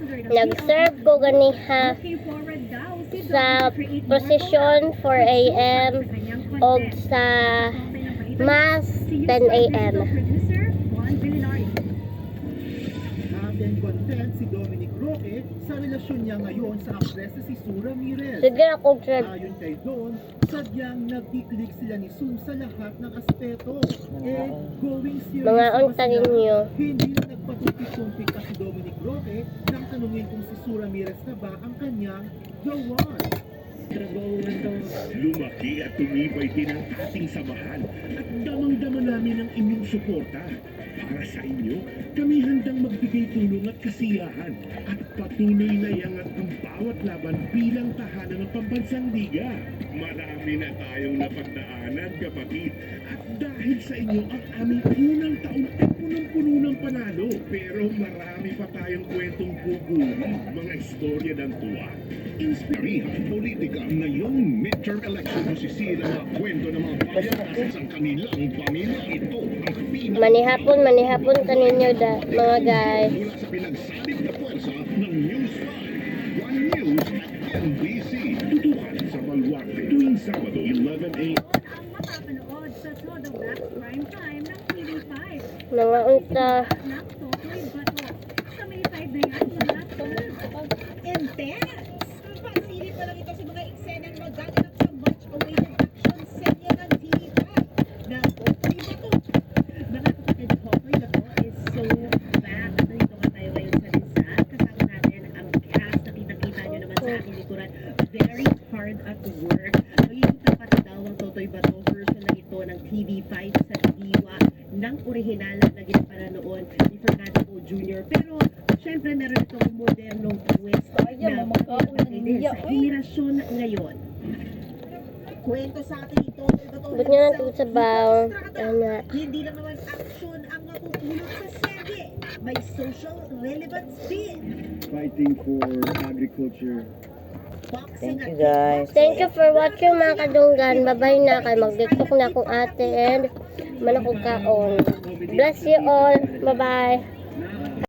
Nag-serve ko ganiha sa procession 4 a.m. o sa mass 10 a.m. Ating content si Dominic Roque sa relasyon niya ngayon sa aktres na si Sue Ramirez. Sige akong serve. Ayon kay Don, sadyang nagkiklik sila ni Sue sa lahat ng aspeto. Going serious Mga naman unta sila, ninyo. hindi na nagpatumpik-tumpik pa si Dominic Roque nang tanungin kung si Sue Ramirez na ba ang kanyang the one. Lumaki at tumibay din ang ating samahan at damang-dama namin ang inyong suporta. Para sa inyo, kami handang magbigay tulong at kasiyahan at patuloy na iangat ang bawat laban bilang tahanan ng pambansang liga. Marami na tayong napagdaanan, kapatid, at dahil sa inyo ang aming unang taon ay punong-puno ng panalo. Pero marami pa tayong kwentong bubuhay, mga istorya ng tuwa. Inspirasyon politika ngayong midterm election masisira mga kwento ng mga bayan sa kanilang pamilya. Ito ang Manihapon kaninyo mga guys. mula sa pinagsalip na pwersa ng News 5. One News at NBC. Tutukan sa Baluarte tuwing Sabado 11 a.m. Ang mapapanood sa Todo Black Prime Time ng TV5. Mga unta. Naktotoy bato. Sa May 5 na yan, mga intense! Pasilip pa lang ito sa mga eksenang magaganap sa much-awaited action serye ng TV5 na Totoy Bato. Mga kapatid, Totoy Bato is so back. Dito ka tayo ngayon sa Rizal. Kasama natin ang cast na kita-kita nyo naman sa aking likuran. Very hard at work. Magiging tapat daw ang Totoy Bato version na ito ng TV5 sa diwa ng orihinal na ginapana noon ni Fernando O. Jr. Pero, syempre, meron itong modernong twist na pagkakagay din sa henerasyon ngayon. Kwento sa atin ito, Ba't nga natin sa baw? Tama. hindi lang naman action ang mapupulot sa serye. May social relevance din. Fighting for agriculture. Boxing Thank you, guys. Thank you for watching mga kadunggan. Bye-bye na kay magdiktok na akong ate and manakog kaon. Bless you all. Bye-bye.